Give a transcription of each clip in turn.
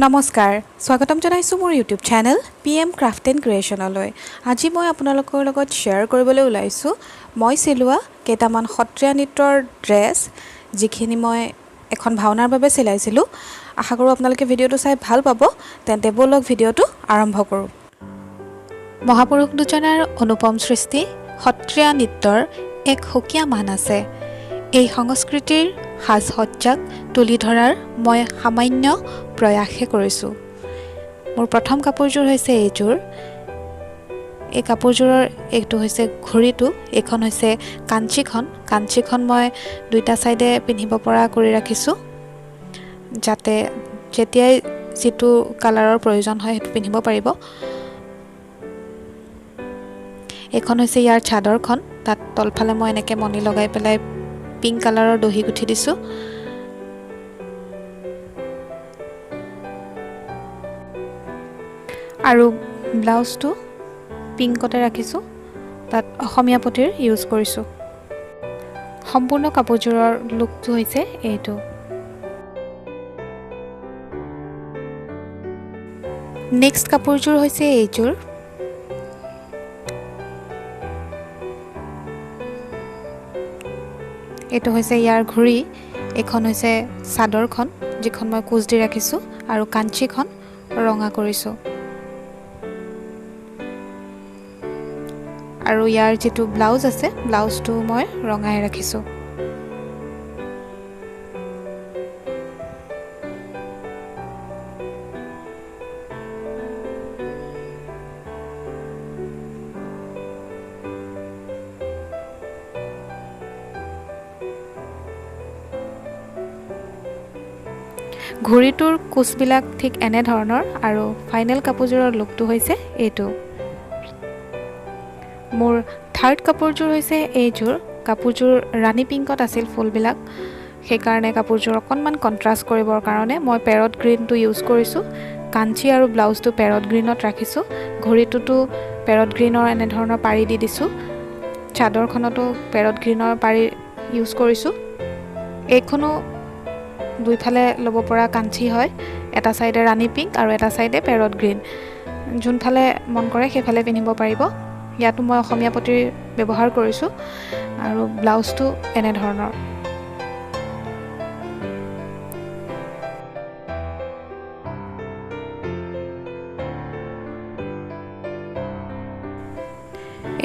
নমস্কাৰ স্বাগতম জনাইছোঁ মোৰ YouTube channel PM craft and ক্ৰিয়েশ্যনলৈ। আজি মই আপোনালোকৰ লগত শ্বেয়াৰ কৰিবলৈ ওলাইছোঁ মই চিলোৱা কেইটামান সত্ৰীয়া নৃত্যৰ ড্ৰেছ, যিখিনি মই এখন ভাওনাৰ বাবে চিলাইছিলোঁ। আশা কৰোঁ আপোনালোকে ভিডিঅ'টো চাই ভাল পাব। তেন্তে ব'লক ভিডিঅ'টো আৰম্ভ কৰোঁ। মহাপুৰুষ দুজনাৰ অনুপম সৃষ্টি সত্ৰীয়া নৃত্যৰ এক সুকীয়া মান আছে। এই সংস্কৃতিৰ সাজ সজ্জাক তুলি ধৰাৰ মই সামান্য প্ৰয়াসহে কৰিছোঁ। মোৰ প্ৰথম কাপোৰযোৰ হৈছে এইযোৰ। এই কাপোৰযোৰৰ এইটো হৈছে ঘড়ীটো, এইখন হৈছে কাঞ্চীখন মই দুইটা ছাইডে পিন্ধিব পৰা কৰি ৰাখিছোঁ, যাতে যেতিয়াই যিটো কালাৰৰ প্ৰয়োজন হয় সেইটো পিন্ধিব পাৰিব। এইখন হৈছে ইয়াৰ চাদৰখন, তাত তলফালে মই এনেকৈ মণি লগাই পেলাই পিংক কালাৰৰ দহি গুঠি দিছোঁ। আৰু ব্লাউজটো পিংকতে ৰাখিছোঁ, তাত অসমীয়া পটিৰ ইউজ কৰিছোঁ। সম্পূৰ্ণ কাপোৰযোৰৰ লুকটো হৈছে এইটো। নেক্সট কাপোৰযোৰ হৈছে এইযোৰ। এইটো হৈছে ইয়াৰ ঘড়ী, এইখন হৈছে চাদৰখন যিখন মই কুচ দি ৰাখিছোঁ, আৰু কাঞ্চীখন ৰঙা কৰিছোঁ। আৰু ইয়াৰ যিটো ব্লাউজ আছে ব্লাউজটো মই ৰঙাই ৰাখিছোঁ। ঘড়ীটোৰ কুচবিলাক ঠিক এনেধৰণৰ, আৰু ফাইনেল কাপোৰযোৰৰ লুকটো হৈছে এইটো। মোৰ থাৰ্ড কাপোৰযোৰ হৈছে এইযোৰ। কাপোৰযোৰ ৰাণী পিংকত আছিল ফুলবিলাক, সেইকাৰণে কাপোৰযোৰ অকণমান কণ্ট্ৰাষ্ট কৰিবৰ কাৰণে মই পেৰট গ্ৰীণটো ইউজ কৰিছোঁ। কাঞ্চী আৰু ব্লাউজটো পেৰট গ্ৰীণত ৰাখিছোঁ। ঘড়ীটোতো পেৰট গ্ৰীণৰ এনেধৰণৰ পাৰি দি দিছোঁ। চাদৰখনতো পেৰট গ্ৰীণৰ পাৰি ইউজ কৰিছোঁ। এইখনো দুইফালে ল'ব পৰা কাঞ্চী হয়, এটা ছাইডে ৰাণী পিংক আৰু এটা ছাইডে পেৰট গ্ৰীণ। যোনফালে মন কৰে সেইফালে পিন্ধিব পাৰিব। ইয়াতো মই অসমীয়া পটিৰ ব্যৱহাৰ কৰিছোঁ, আৰু ব্লাউজটো এনেধৰণৰ।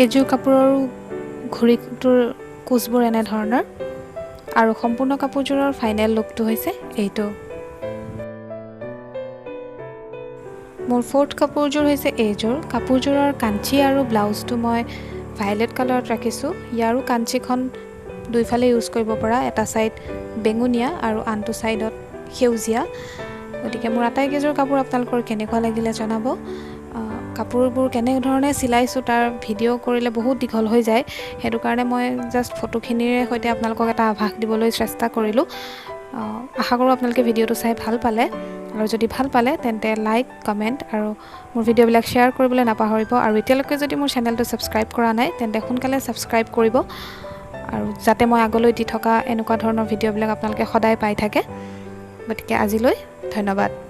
এইযোৰ কাপোৰৰ ঘড়ীটোৰ কুচবোৰ এনেধৰণৰ, আৰু সম্পূৰ্ণ কাপোৰযোৰৰ ফাইনেল লুকটো হৈছে এইটো। মোৰ ফ'ৰ্থ কাপোৰযোৰ হৈছে এইযোৰ। কাপোৰযোৰৰ কাঞ্চী আৰু ব্লাউজটো মই ভায়লেট কালাৰত ৰাখিছোঁ। ইয়াৰো কাঞ্চীখন দুইফালে ইউজ কৰিব পৰা, এটা ছাইড বেঙুনীয়া আৰু আনটো ছাইডত সেউজীয়া। গতিকে মোৰ আটাইকেইযোৰ কাপোৰ আপোনালোকৰ কেনেকুৱা লাগিলে জনাব। কাপোৰবোৰ কেনেধৰণে চিলাইছোঁ তাৰ ভিডিঅ' কৰিলে বহুত দীঘল হৈ যায়, সেইটো কাৰণে মই জাষ্ট ফটোখিনিৰে সৈতে আপোনালোকক এটা আভাস দিবলৈ চেষ্টা কৰিলোঁ। আশা কৰোঁ আপোনালোকে ভিডিঅ'টো চাই ভাল পালে, আৰু যদি ভাল পালে তেন্তে লাইক, কমেণ্ট আৰু মোৰ ভিডিঅ'বিলাক শ্বেয়াৰ কৰিবলৈ নাপাহৰিব। আৰু এতিয়ালৈকে যদি মোৰ চেনেলটো ছাবস্ক্ৰাইব কৰা নাই তেন্তে সোনকালে ছাবস্ক্ৰাইব কৰিব, আৰু যাতে মই আগলৈ দি থকা এনেকুৱা ধৰণৰ ভিডিঅ'বিলাক আপোনালোকে সদায় পাই থাকে। গতিকে আজিলৈ ধন্যবাদ।